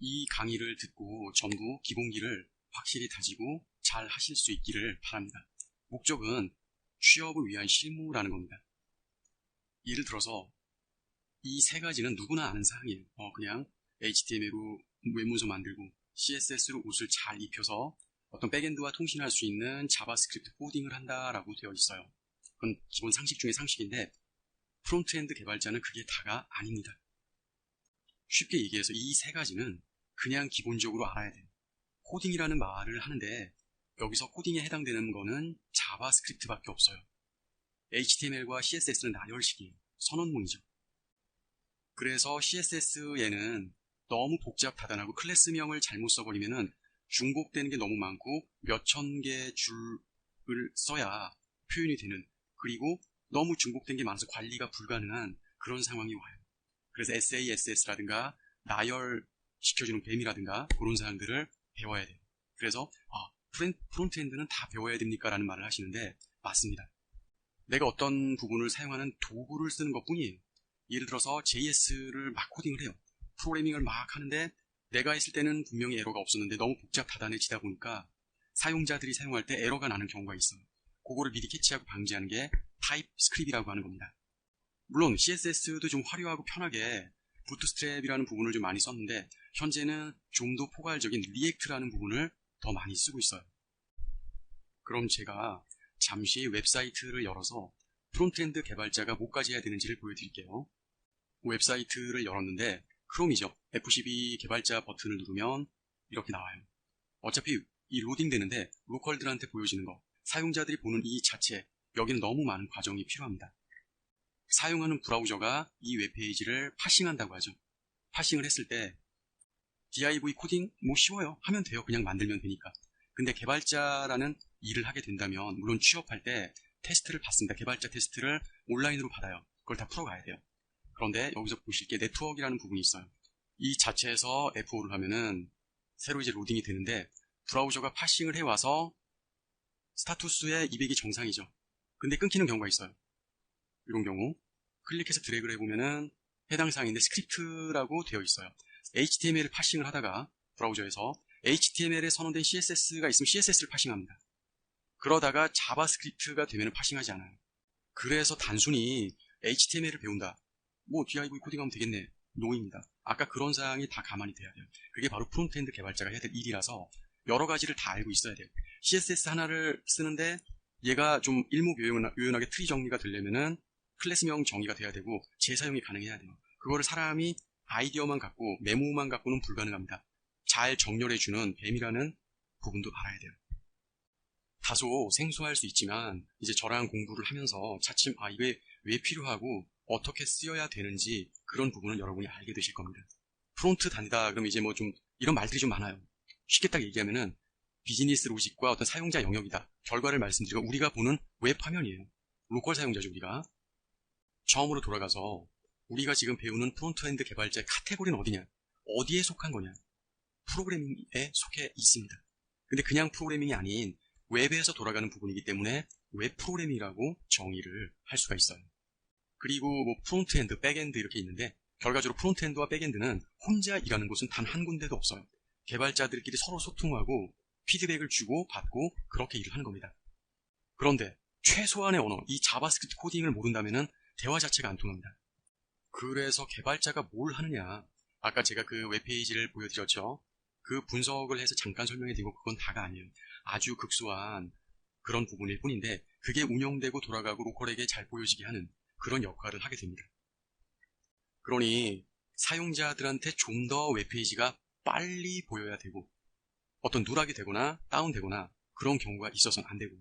이 강의를 듣고 전부 기본기를 확실히 다지고 잘 하실 수 있기를 바랍니다. 목적은 취업을 위한 실무라는 겁니다. 예를 들어서 이 세 가지는 누구나 아는 사항이에요. 그냥 HTML로 외문서 만들고 CSS로 옷을 잘 입혀서 어떤 백엔드와 통신할 수 있는 자바스크립트 코딩을 한다라고 되어 있어요. 그건 기본 상식 중에 상식인데 프론트엔드 개발자는 그게 다가 아닙니다. 쉽게 얘기해서 이 세 가지는 그냥 기본적으로 알아야 돼요. 코딩이라는 말을 하는데 여기서 코딩에 해당되는 거는 자바스크립트밖에 없어요. HTML과 CSS는 나열식이에요. 선언문이죠. 그래서 CSS에는 너무 복잡하다고 클래스명을 잘못 써버리면은 중복되는 게 너무 많고 몇천 개 줄을 써야 표현이 되는, 그리고 너무 중복된 게 많아서 관리가 불가능한 그런 상황이 와요. 그래서 SASS라든가 나열시켜주는 뱀이라든가 그런 사항들을 배워야 돼요. 그래서 프론트엔드는 다 배워야 됩니까? 라는 말을 하시는데 맞습니다. 내가 어떤 부분을 사용하는 도구를 쓰는 것 뿐이에요. 예를 들어서 JS를 막 코딩을 해요. 프로그래밍을 막 하는데 내가 했을 때는 분명히 에러가 없었는데 너무 복잡다단해지다 보니까 사용자들이 사용할 때 에러가 나는 경우가 있어요. 그거를 미리 캐치하고 방지하는 게 타입스크립트라고 하는 겁니다. 물론 CSS도 좀 화려하고 편하게 부트스트랩이라는 부분을 좀 많이 썼는데 현재는 좀 더 포괄적인 리액트라는 부분을 더 많이 쓰고 있어요. 그럼 제가 잠시 웹사이트를 열어서 프론트엔드 개발자가 뭐까지 해야 되는지를 보여드릴게요. 웹사이트를 열었는데 크롬이죠. F12 개발자 버튼을 누르면 이렇게 나와요. 어차피 이 로딩 되는데 로컬들한테 보여지는 거, 사용자들이 보는 이 자체, 여기는 너무 많은 과정이 필요합니다. 사용하는 브라우저가 이 웹페이지를 파싱한다고 하죠. 파싱을 했을 때 div 코딩 뭐 쉬워요. 하면 돼요. 그냥 만들면 되니까. 근데 개발자라는 일을 하게 된다면 물론 취업할 때 테스트를 받습니다. 개발자 테스트를 온라인으로 받아요. 그걸 다 풀어가야 돼요. 그런데 여기서 보실 게 네트워크라는 부분이 있어요. 이 자체에서 F5를 하면은 새로 이제 로딩이 되는데 브라우저가 파싱을 해와서 스타투스의 200이 정상이죠. 근데 끊기는 경우가 있어요. 이런 경우 클릭해서 드래그를 해보면은 해당 사항인데 스크립트라고 되어 있어요. HTML을 파싱을 하다가 브라우저에서 HTML에 선언된 CSS가 있으면 CSS를 파싱합니다. 그러다가 자바스크립트가 되면 파싱하지 않아요. 그래서 단순히 HTML을 배운다, 뭐 div 코딩하면 되겠네, 노입니다. 아까 그런 사항이 다 가만히 돼야 돼요. 그게 바로 프론트엔드 개발자가 해야 될 일이라서 여러 가지를 다 알고 있어야 돼요. CSS 하나를 쓰는데 얘가 좀 일목요연하게 트리 정리가 되려면은 클래스명 정의가 돼야 되고 재사용이 가능해야 돼요. 그거를 사람이 아이디어만 갖고 메모만 갖고는 불가능합니다. 잘 정렬해주는 뱀이라는 부분도 알아야 돼요. 다소 생소할 수 있지만 이제 저랑 공부를 하면서 차츰 이게 왜 필요하고 어떻게 쓰여야 되는지 그런 부분을 여러분이 알게 되실 겁니다. 프론트 단위다 그럼 이제 뭐 좀 이런 말들이 좀 많아요. 쉽게 딱 얘기하면은 비즈니스 로직과 어떤 사용자 영역이다. 결과를 말씀드리고 우리가 보는 웹 화면이에요. 로컬 사용자죠. 우리가 처음으로 돌아가서 우리가 지금 배우는 프론트엔드 개발자의 카테고리는 어디냐, 어디에 속한 거냐, 프로그래밍에 속해 있습니다. 근데 그냥 프로그래밍이 아닌 웹에서 돌아가는 부분이기 때문에 웹 프로그래밍이라고 정의를 할 수가 있어요. 그리고 뭐 프론트엔드, 백엔드 이렇게 있는데 결과적으로 프론트엔드와 백엔드는 혼자 일하는 곳은 단 한 군데도 없어요. 개발자들끼리 서로 소통하고 피드백을 주고 받고 그렇게 일을 하는 겁니다. 그런데 최소한의 언어, 이 자바스크립트 코딩을 모른다면은 대화 자체가 안 통합니다. 그래서 개발자가 뭘 하느냐, 아까 제가 그 웹페이지를 보여드렸죠. 그 분석을 해서 잠깐 설명해 드리고 그건 다가 아니에요. 아주 극소한 그런 부분일 뿐인데 그게 운영되고 돌아가고 로컬에게 잘 보여지게 하는 그런 역할을 하게 됩니다. 그러니 사용자들한테 좀 더 웹페이지가 빨리 보여야 되고 어떤 누락이 되거나 다운되거나 그런 경우가 있어서는 안 되고,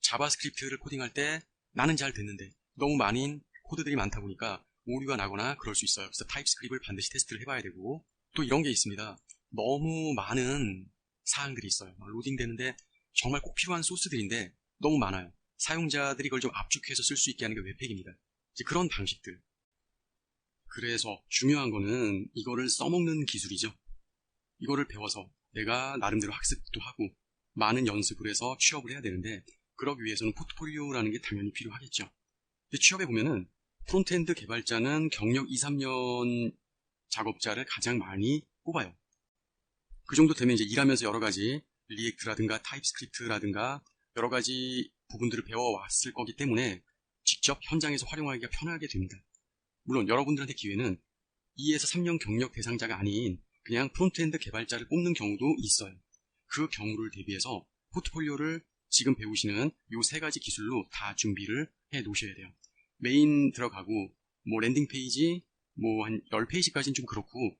자바스크립트를 코딩할 때 나는 잘 됐는데 너무 많은 코드들이 많다 보니까 오류가 나거나 그럴 수 있어요. 그래서 타입스크립트를 반드시 테스트를 해봐야 되고, 또 이런 게 있습니다. 너무 많은 사항들이 있어요. 로딩되는데 정말 꼭 필요한 소스들인데 너무 많아요. 사용자들이 그걸 좀 압축해서 쓸 수 있게 하는 게 웹팩입니다. 이제 그런 방식들. 그래서 중요한 거는 이거를 써먹는 기술이죠. 이거를 배워서 내가 나름대로 학습도 하고 많은 연습을 해서 취업을 해야 되는데 그러기 위해서는 포트폴리오라는 게 당연히 필요하겠죠. 근데 취업에 보면은 프론트엔드 개발자는 경력 2, 3년 작업자를 가장 많이 뽑아요. 그 정도 되면 이제 일하면서 여러 가지 리액트라든가 타입스크립트라든가 여러 가지 부분들을 배워왔을 거기 때문에 직접 현장에서 활용하기가 편하게 됩니다. 물론 여러분들한테 기회는 2에서 3년 경력 대상자가 아닌 그냥 프론트엔드 개발자를 뽑는 경우도 있어요. 그 경우를 대비해서 포트폴리오를 지금 배우시는 요 3가지 기술로 다 준비를 해 놓으셔야 돼요. 메인 들어가고 뭐 랜딩 페이지 뭐 한 10페이지까지는 좀 그렇고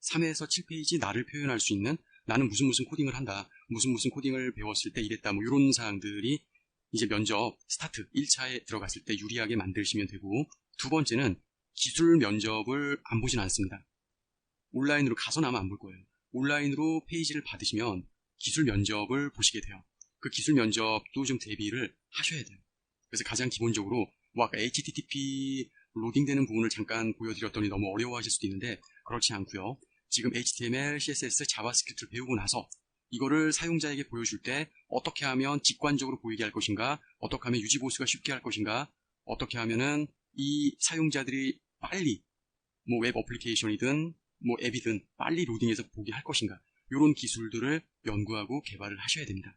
3에서 7페이지 나를 표현할 수 있는 나는 무슨 코딩을 한다, 무슨 코딩을 배웠을 때 이랬다, 뭐 이런 사항들이 이제 면접 스타트 1차에 들어갔을 때 유리하게 만드시면 되고, 두 번째는 기술 면접을 안 보진 않습니다. 온라인으로 가서는 아마 안 볼 거예요. 온라인으로 페이지를 받으시면 기술 면접을 보시게 돼요. 그 기술 면접도 좀 대비를 하셔야 돼요. 그래서 가장 기본적으로 뭐 아까 HTTP 로딩되는 부분을 잠깐 보여드렸더니 너무 어려워하실 수도 있는데 그렇지 않고요. 지금 HTML, CSS, 자바스크립트를 배우고 나서 이거를 사용자에게 보여줄 때 어떻게 하면 직관적으로 보이게 할 것인가, 어떻게 하면 유지보수가 쉽게 할 것인가, 어떻게 하면은 이 사용자들이 빨리 뭐 웹 어플리케이션이든 뭐 앱이든 빨리 로딩해서 보게 할 것인가, 이런 기술들을 연구하고 개발을 하셔야 됩니다.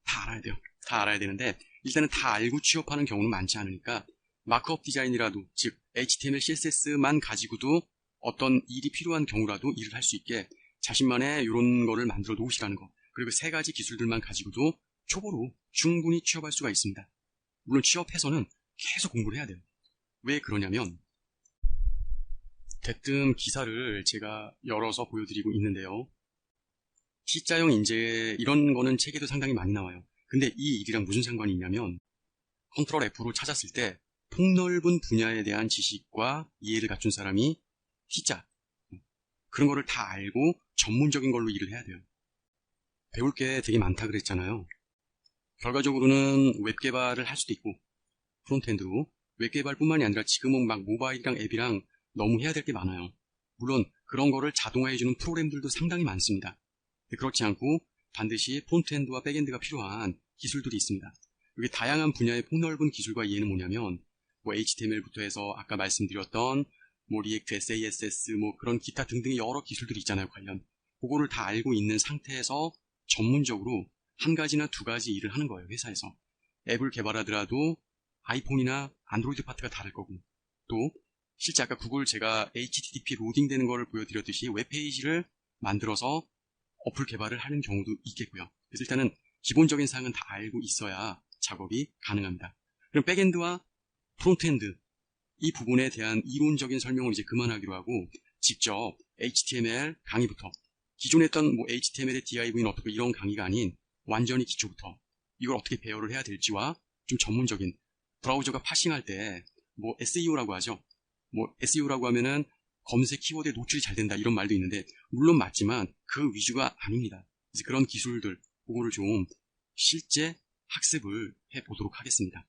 다 알아야 돼요. 다 알아야 되는데 일단은 다 알고 취업하는 경우는 많지 않으니까 마크업 디자인이라도, 즉 HTML, CSS만 가지고도 어떤 일이 필요한 경우라도 일을 할 수 있게 자신만의 이런 거를 만들어 놓으시라는 거. 그리고 3가지 기술들만 가지고도 초보로 충분히 취업할 수가 있습니다. 물론 취업해서는 계속 공부를 해야 돼요. 왜 그러냐면 대뜸 기사를 제가 열어서 보여드리고 있는데요. T자형 인재 이런 거는 책에도 상당히 많이 나와요. 근데 이 일이랑 무슨 상관이 있냐면 컨트롤 F로 찾았을 때 폭넓은 분야에 대한 지식과 이해를 갖춘 사람이 T자, 그런 거를 다 알고 전문적인 걸로 일을 해야 돼요. 배울 게 되게 많다 그랬잖아요. 결과적으로는 웹 개발을 할 수도 있고 프론트엔드로 웹 개발뿐만이 아니라 지금은 막 모바일이랑 앱이랑 너무 해야 될 게 많아요. 물론 그런 거를 자동화해주는 프로그램들도 상당히 많습니다. 그렇지 않고 반드시 프론트엔드와 백엔드가 필요한 기술들이 있습니다. 여기 다양한 분야의 폭넓은 기술과 이해는 뭐냐면 뭐 HTML부터 해서 아까 말씀드렸던 뭐 리액트, SASS 뭐 그런 기타 등등의 여러 기술들이 있잖아요. 관련 그거를 다 알고 있는 상태에서 전문적으로 1가지나 2가지 일을 하는 거예요. 회사에서 앱을 개발하더라도 아이폰이나 안드로이드 파트가 다를 거고, 또 실제 아까 구글 제가 HTTP 로딩되는 거를 보여드렸듯이 웹페이지를 만들어서 어플 개발을 하는 경우도 있겠고요. 그래서 일단은 기본적인 사항은 다 알고 있어야 작업이 가능합니다. 그럼 백엔드와 프론트엔드 이 부분에 대한 이론적인 설명을 이제 그만하기로 하고 직접 HTML 강의부터, 기존에 했던 뭐 HTML의 DIV는 어떻게 이런 강의가 아닌 완전히 기초부터 이걸 어떻게 배열을 해야 될지와 좀 전문적인, 브라우저가 파싱할 때 뭐 SEO라고 하죠. 뭐 SEO라고 하면은 검색 키워드에 노출이 잘 된다 이런 말도 있는데 물론 맞지만 그 위주가 아닙니다. 그래서 그런 기술들 그거를 좀 실제 학습을 해보도록 하겠습니다.